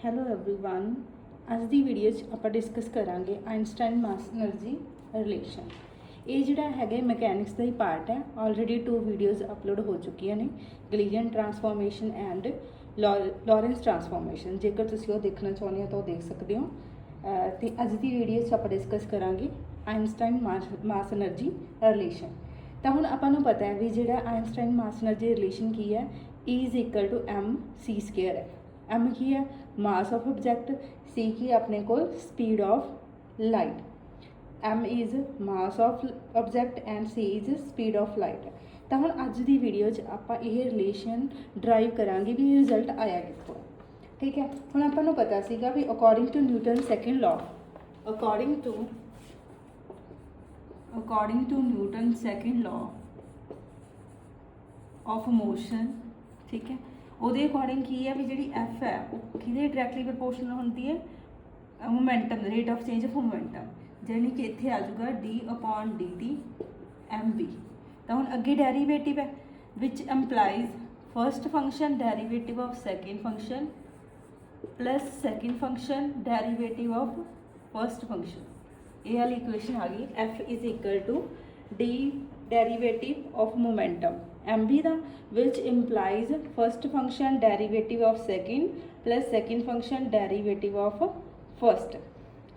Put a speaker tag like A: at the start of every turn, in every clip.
A: Hello everyone. ਅੱਜ ਦੀ video 'ਚ ਆਪਾਂ ਡਿਸਕਸ ਕਰਾਂਗੇ ਆਇਨਸਟਾਈਨ ਮਾਸ એનર્ਜੀ ਰਿਲੇਸ਼ਨ। ਇਹ ਜਿਹੜਾ ਹੈਗਾ ਮਕੈਨਿਕਸ ਦਾ ਹੀ ਪਾਰਟ ਹੈ। ਆਲਰੇਡੀ 2 ਵੀਡੀਓਜ਼ ਅਪਲੋਡ ਹੋ ਚੁੱਕੀਆਂ ਨੇ, ਗਲੀਲੀਅਨ ਟਰਾਂਸਫਾਰਮੇਸ਼ਨ ਐਂਡ ਲੌਰੈਂਸ ਟਰਾਂਸਫਾਰਮੇਸ਼ਨ। ਜੇਕਰ ਤੁਸੀਂ ਉਹ ਦੇਖਣਾ ਚਾਹੁੰਦੇ ਹੋ ਤਾਂ ਉਹ ਦੇਖ ਸਕਦੇ ਹੋ। ਤੇ ਅੱਜ ਦੀ ਵੀਡੀਓ 'ਚ ਆਪਾਂ ਡਿਸਕਸ ਕਰਾਂਗੇ ਆਇਨਸਟਾਈਨ ਮਾਸ એનર્ਜੀ ਰਿਲੇਸ਼ਨ। ਤਾਂ ਹੁਣ ਆਪਾਂ ਨੂੰ ਪਤਾ ਹੈ ਵੀ ਜਿਹੜਾ ਆਇਨਸਟਾਈਨ ਮਾਸ એનર્ਜੀ ਰਿਲੇਸ਼ਨ ਕੀ ਹੈ, E = mc² ਹੈ। एम की है मास ऑफ ऑब्जेक्ट, सी की अपने को speed of light. M is mass of object and C is speed of light. तो हम अज की वीडियो आप रिलेशन ड्राइव करांगे भी रिजल्ट आया कितों। ठीक है, हम आपको पता सीगा भी according to Newton second law, according to Newton second law of motion, ठीक है, ਉਹਦੇ ਅਕॉर्डिंग की है भी जी एफ है वो किहदे डायरैक्टली प्रपोर्शनल होती है momentum, rate of change of momentum, यानी कि इत्थे आ जाऊगा d/dt mv। तो हुण अगे डेरीवेटिव है which implies first function derivative of second function plus second function derivative of first function. ये वाली इक्वेशन आ गई f = d derivative of momentum M B दा which implies first function derivative of second plus second function derivative of first.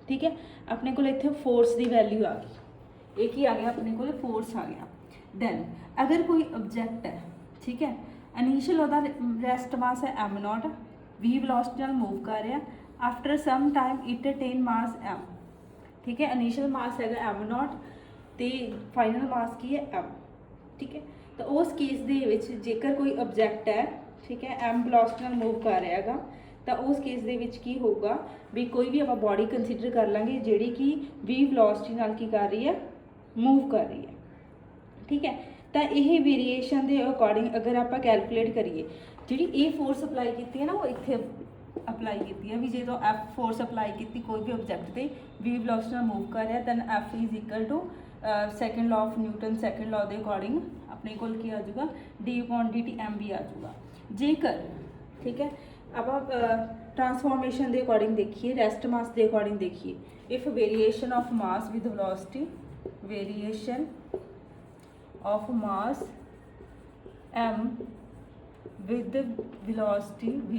A: ठीक है, अपने को इत्थे फोर्स की वैल्यू आ गई, एक ही आ गया अपने को फोर्स आ गया। दैन अगर कोई ऑब्जेक्ट है, ठीक है, इनिशियल ਉਹਦਾ रेस्ट मास है m0, v वेलोसिटी ਨਾਲ मूव कर रहा, after some time it attain mass m। ठीक है, इनिशियल मास है m0 तो फाइनल मास की है m। ठीक है, तो उस केस दे विच जेकर कोई ऑब्जेक्ट है, ठीक है, m वेलोसिटी ਨਾਲ मूव कर रहा है, तो उस केस दे विच की होगा भी कोई भी आप बॉडी कंसीडर कर लेंगे जिहड़ी कि v वेलोसिटी ਨਾਲ की कर रही है, मूव कर रही है। ठीक है, तो यह वेरीएशन के अकॉर्डिंग अगर आप कैलकुलेट करिए जी ये फोर्स अप्लाई की है ना, वो इतने अप्लाई की है भी जो एफ फोर्स अप्लाई की कोई भी ऑब्जेक्ट से v वेलोसिटी मूव कर रहा then F = second law of Newton second law के अकॉर्डिंग अपने को आ जाऊगा d/dt mv आ जाऊगा। जेकर ठीक है आप ट्रांसफॉर्मेशन के अकॉर्डिंग देखिए, रेस्ट मास के अकॉर्डिंग देखिए, if variation of mass with velocity, variation of mass m with velocity v,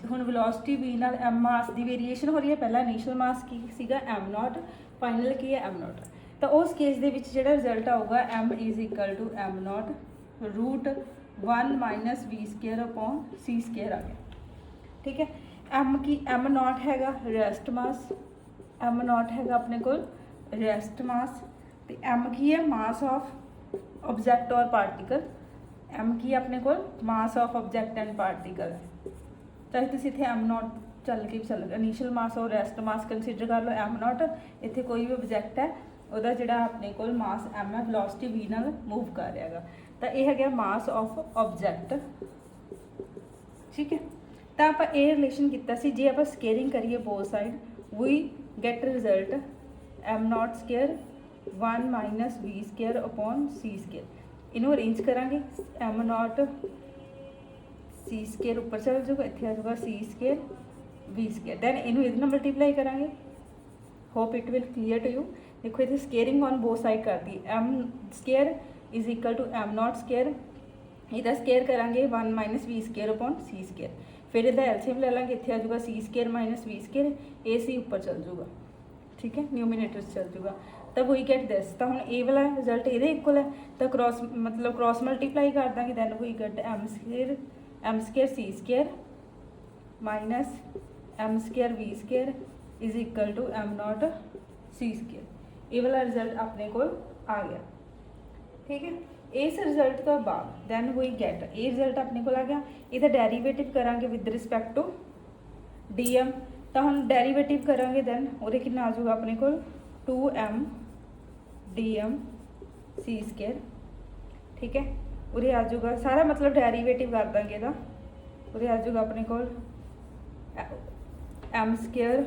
A: हुण वेलोसिटी v नाल m मास की वेरीएशन हो रही है। पहला इनिशियल मास की सीगा m0, फाइनल की है m0। तो उस केस दे विच जिहड़ा रिजल्ट आऊगा m = m0 √1 - v²/c² आ गया। ठीक है, m की m0 हैगा रेस्ट मास, m0 हैगा अपने को रेस्ट मास, तो m की है मास ऑफ ऑब्जेक्ट और पार्टिकल, m की अपने को मास ऑफ ऑब्जेक्ट एंड पार्टिकल है। चाहे तुम इतने m0 चल के चल इनिशियल मास और रेस्ट मास कंसीडर कर लो m0, इतने कोई भी ऑब्जेक्ट है ਉਹਦਾ ਜਿਹੜਾ ਆਪਣੇ ਕੋਲ मास m है, वेलोसिटी v ਨਾਲ मूव कर रहा है, तो यह है मास ऑफ ऑब्जेक्ट। ठीक है, तो आप ये रिलेशन किया सी, जे आप स्केयरिंग करिए both side we get result m0² 1 - v²/c²। इनू अरेंज करांगे m0 c² ऊपर चल जाऊगा, इतने आ जाऊगा c² v², दैन इनू इहदे नाल मल्टीप्लाई करांगे। Hope it will clear to you. देखो इतने स्केयरिंग ऑन बोथ साइड कर दी, m² = m0², इहदा स्केयर करांगे 1 - v²/c², फिर इहदा एलसीएम ले लेंगे, इतने आ जाऊगा c² - v², ए सी ऊपर चल जाऊगा। ठीक है, न्यूमिनेटर चल जाऊगा, तो वी गेट दिस। तो हम ए वाला रिजल्ट ये इक्वल है, तो क्रॉस मतलब क्रॉस मल्टीप्लाई कर देंगे, then we get m² c² - m² v² = m0 c²। ये वाला रिजल्ट अपने को आ गया। ठीक है, इस रिजल्ट तो बाद दैन वी गेट ये रिजल्ट अपने को आ गया। इहदा डेरीवेटिव करांगे विद रिस्पैक्ट टू dm, तो हम डेरीवेटिव करांगे दैन वो कितना आ जाऊगा अपने को 2m dm c²। ठीक है, उरे आ जाऊगा सारा मतलब डेरीवेटिव कर देंगे इहदा, उरे आ जाऊगा अपने को m²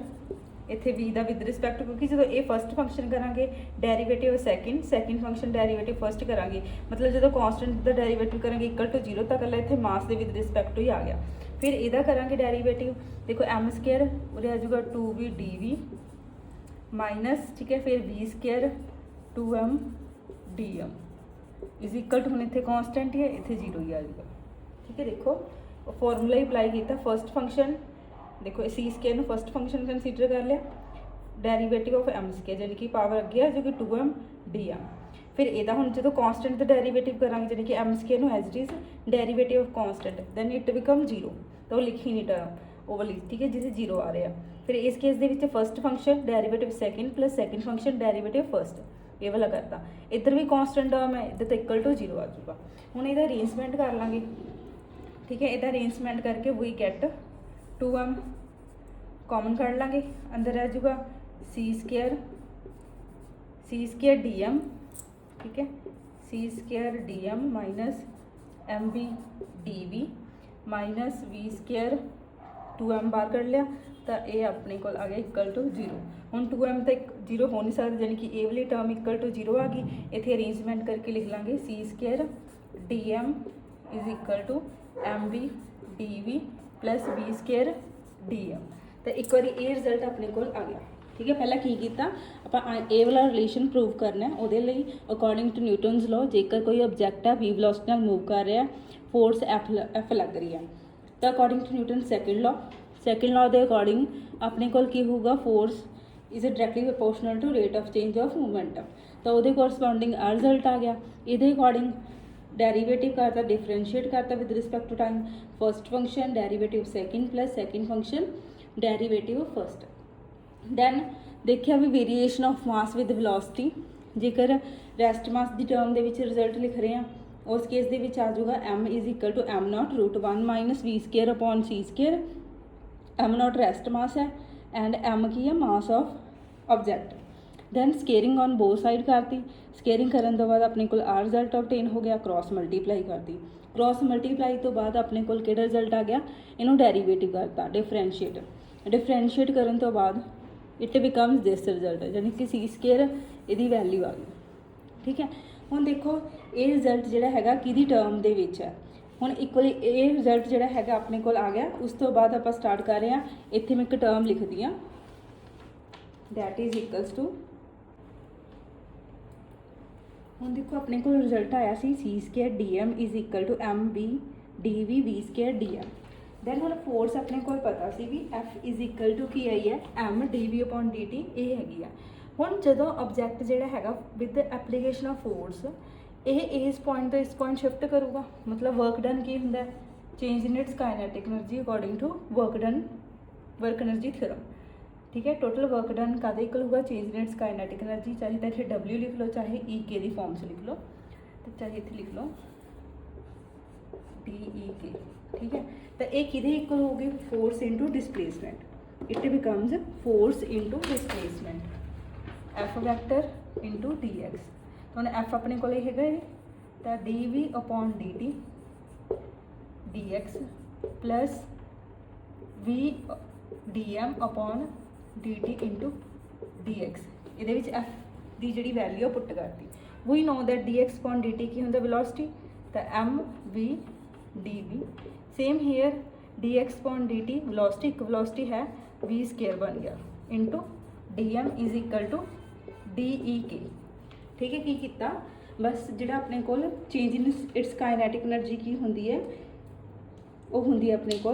A: इतने v का विद रिस्पैक्ट, क्योंकि जो ये फर्स्ट फंक्शन करांगे derivative second, second function derivative first करांगे, मतलब जो कॉन्स्टेंट का डेरीवेटिव करांगे = 0 तक इतने मास के विद रिस्पैक्ट ही आ गया। फिर ਇਹਦਾ ਕਰਾਂਗੇ ਡੈਰੀਵੇਟਿਵ। देखो एम स्केयर उरे आ जाऊगा 2v dv माइनस, ठीक है, फिर v square 2m dm is equal to, हम इतने कॉन्सटेंट ही है, इतने जीरो ही आ जाएगा। ठीक है, देखो फॉर्मूला ही अप्लाई किया, फर्स्ट फंक्शन देखो सी स्केयर फर्स्ट फंक्शन कंसीडर कर लिया, डेरीवेटिव ऑफ एम स्केयर यानी कि पावर अगे आ जाएगी 2m dm। फिर ਇਹਦਾ ਹੁਣ ਜਦੋਂ ਕਾਂਸਟੈਂਟ ਦਾ ਡੈਰੀਵੇਟਿਵ ਕਰਾਂਗੇ ਜਾਨੀ ਕਿ m स्केयर ਨੂੰ as it is derivative of constant then it become zero, तो वो लिखी नहीं टर्म ओवर लिख, ठीक है, जिसे जीरो आ रहा। फिर इस केस के first function derivative second plus second function derivative first, ये वाला करता। इधर भी कांस्टेंट टर्म है, इधर तो इक्वल टू जीरो आ जाऊगा। हूँ ये अरेंजमेंट कर लाँगे, ठीक है, यदा अरेंजमेंट करके वी गेट 2m कॉमन कर लाँगे, अंदर रह जाऊगा सी स्केयर dm, ठीक है, C square dm minus M B D V minus V square 2m बार कर लिया, तो ये अपने को आ गया इक्वल टू जीरो। हूँ 2m तो जीरो हो नहीं सकता, यानी कि ये वाली टर्म इक्वल टू जीरो आ गई। इतने अरेंजमेंट करके लिख लाँगे C square dm is equal to M B D V plus V square dm। तो एक बार ये रिजल्ट अपने को आ गया। ठीक है, पहला की किया आप ये वाला रिलेशन प्रूव करना है, वो अकॉर्डिंग टू न्यूटन्स लॉ जेकर कोई ऑब्जैक्ट है वी वेलोसिटी नाल मूव कर रहा है, फोर्स एफ लग रही है, तो according to Newton second law के अकॉर्डिंग अपने को होगा force is directly proportional to rate of change of momentum. तो वो कोरस्पोंडिंग आ रिजल्ट आ गया। ये अकॉर्डिंग डेरीवेटिव करता, डिफरेंशिएट करता with respect to time, first function derivative second plus second function derivative first. Then देखिया भी variation of mass with velocity, जेकर रेस्ट मास की टर्म के रिजल्ट लिख रहे हैं उस केस के आ जाऊगा m is equal to m not root 1 minus V square upon C square. m not rest mass है एंड m की है mass of object. Then squaring on both side करती, स्केयरिंग करने तो बाद अपने को आ रिजल्ट ऑबटेन हो गया, क्रॉस मल्टीप्लाई करती, क्रॉस मल्टीप्लाई तो बाद अपने को रिजल्ट आ गया, इनू डेरीवेटिव करता डिफरेंशिएट करने तो बाद इट बिकम्स दिस रिजल्ट, यानी कि सी स्केयर यदी वैल्यू आ गई। ठीक है, हुण देखो ये रिजल्ट जिहड़ा हैगा किहदी टर्म दे विच है। हुण इक्वली ये रिजल्ट जिहड़ा हैगा अपने कोल आ गया। उस तो बाद आपां स्टार्ट कर रहे हैं, इत्थे मैं एक टर्म लिखदी हां दैट इज इक्वल्स टू, हुण देखो अपने को रिजल्ट आया C square D M is equal to M B D V V square D M. Then हम फोर्स अपने को पता सी भी एफ इज इक्वल टू की आई है M D V upon D T, ये हैगी है। हुण जदों ऑब्जैक्ट जिहड़ा हैगा विद एप्लीकेशन ऑफ फोर्स ये इस पॉइंट तो इस पॉइंट शिफ्ट करूगा, मतलब वर्क डन की हुंदा है, change in its kinetic energy according to work energy theorem. ठीक है, टोटल वर्क डन कादे इक्वल होगा, change in its kinetic energy, चाहे तो इतने डब्ल्यू लिख लो, चाहे ई के की फॉर्म से लिख लो, तो चाहे इतने लिख लो डी ई के। ठीक है, तो ये किदे इक्वल होगी, force into displacement, it becomes force into displacement F vector into D X. तो हम एफ अपने को है तो D V upon D T D X plus V D M upon D T into D X. ये F की जी value put करती, we know that D X upon D T की होंगे वेलोसिटी, तो M V D V. Same here D X upon D T velocity, एक velocity है V square बन गया into D M is equal to D E के। ठीक है, की किया बस जिहड़ा अपने को change in its kinetic energy की होंदी है वो होंदी है अपने को,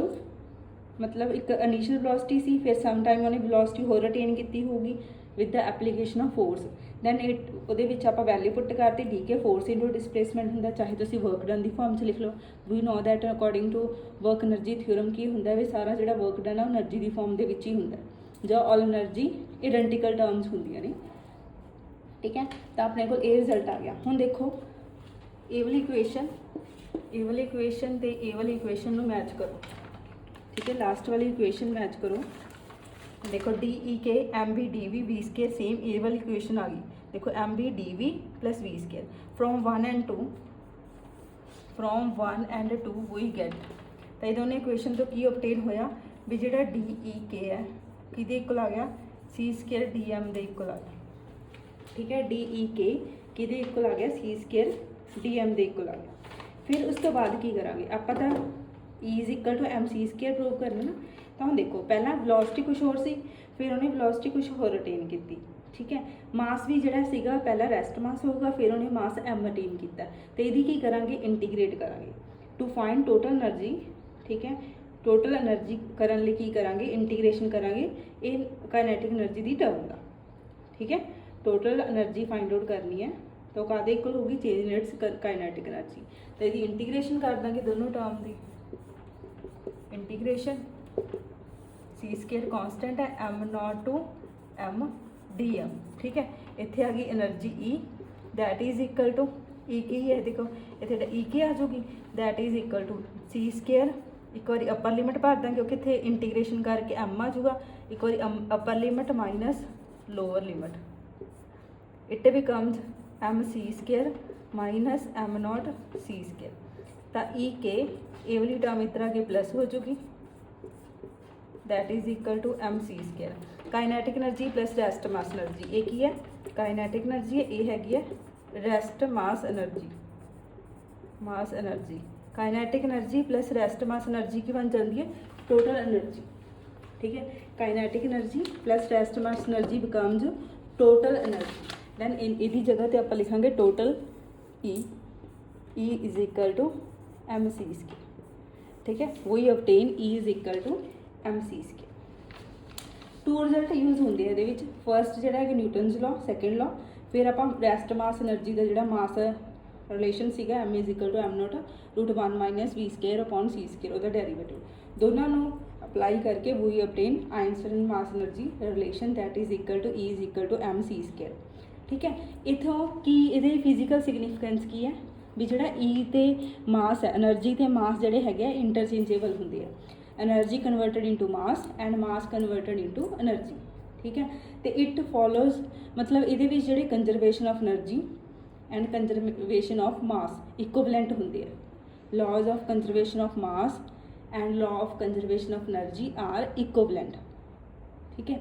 A: मतलब एक इनिशियल वेलोसिटी सी, फिर सम टाइम उन्हें वेलोसिटी होर रिटेन की होगी with the application of force. Then it उहदे विच आपां वैल्यू पुट करती डी के, फोर्स इंटू डिस्प्लेसमेंट होंदा, चाहे तुसीं वर्क डन की फॉर्म से लिख लो। We know that according to work energy theorem की होंदा भी सारा जिहड़ा वर्क डन है एनर्जी की फॉर्म के विच ही होंदा, जो ऑल एनर्जी आइडेंटिकल टर्म्स होंदियां ने। ठीक है, तो अपने को ये रिजल्ट आ गया। हुण देखो ये वाली इक्वेशन तो ये वाली इक्वेशन में मैच करो। ठीक है, लास्ट वाली इक्वेशन मैच करो, देखो डी ई के M B D V V square, same ये वाली इक्वेशन आ गई। देखो M B D V plus V square from one and two we get. तो ये दोनों इक्वेशन तो की ऑबटेन होया भी जिहड़ा डी ई के है किहदे इक्वल आ गया, सी स्केयर डी एम दे इक्वल आ गया। ठीक है, डी ई के किहदे इक्वल आ गया, सी स्केयर डी एम दे इक्वल आ गया। फिर उस तो बाद की करांगे, आप तो E is equal to M C square prove करना ना। तो हम देखो पहला वेलोसिटी कुछ होर सी, फिर उन्हें वेलोसिटी कुछ होर रिटेन की, ठीक है। मास भी जिहड़ा सीगा पहला रेस्ट मास होगा, फिर उन्हें मास एम रिटेन किया, तो यदि की करांगे इंटीग्रेट करांगे टू फाइंड टोटल एनर्जी, ठीक है। टोटल एनर्जी करन लई की करांगे इंटीग्रेशन करांगे ये काइनेटिक एनर्जी की टर्म का, ठीक है। टोटल एनर्जी फाइंड आउट करनी है तो कादे इक्वल होगी change in its kinetic energy. तो यदि इंटीग्रेशन कर देंगे दोनों टर्म की, इंटीग्रेशन सी स्केयर कॉन्स्टेंट है M naught to M D M, ठीक है। इत्थे आ गई energy E that is equal to E की है, देखो इतने ई की आ जाऊगी that is equal to C square, एक बार अपर लिमिट भर देंगे क्योंकि इतने इंटीग्रेशन करके एम आ जाऊगा, एक बार upper limit minus lower limit, it becomes M C square minus M naught C square. तो ई के ये वाली टर्म इस तरह के प्लस हो जाएगी that is equal to M C square. Kinetic energy plus rest mass energy, ये की है काइनेटिक एनर्जी है, ये हैगी है rest mass energy, mass energy. Kinetic energy plus rest mass energy की बन जाती है टोटल एनर्जी, ठीक है। Kinetic energy plus rest mass energy becomes total energy. Then इहदी जगह ते आपां लिखांगे total E is equal to M C square, ठीक है। वही obtain E is equal to M C square. Two result use होंगे ये फस्ट जो है न्यूटनस लॉ, सैकेंड लॉ, फिर आप रेस्ट मास एनर्जी का जो मास रिलेशन सीगा M is equal to M not root 1 minus V square upon C square ਉਹਦਾ डेरीवेटिव, दोनों अप्लाई करके वही obtain Einstein mass energy relation that is equal to E is equal to M C square, ठीक है। इथों की ये physical significance की है भी जो ई तो मास है एनर्जी तो मास जोड़े है इंटरचेंजेबल होंगे है, energy converted into mass and mass converted into energy, ठीक है। तो इट फॉलोज मतलब ये जोड़े conservation of energy and conservation of mass equivalent होंगे है। Laws of conservation of mass and law of conservation of energy are equivalent, ठीक है।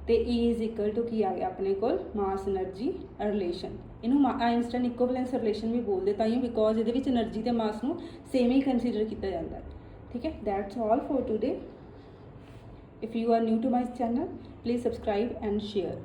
A: तो ई इज इक्वल टू की आ गया अपने को मास एनर्जी रिलेशन, इनू आइंस्टाइन इक्विवेलेंस रिलेशन भी बोलते ताइयों बिकॉज ये एनर्जी तो मास को सेम ही कंसीडर किया जाता है, ठीक है। That's all for today. If you are new to my channel please subscribe and share.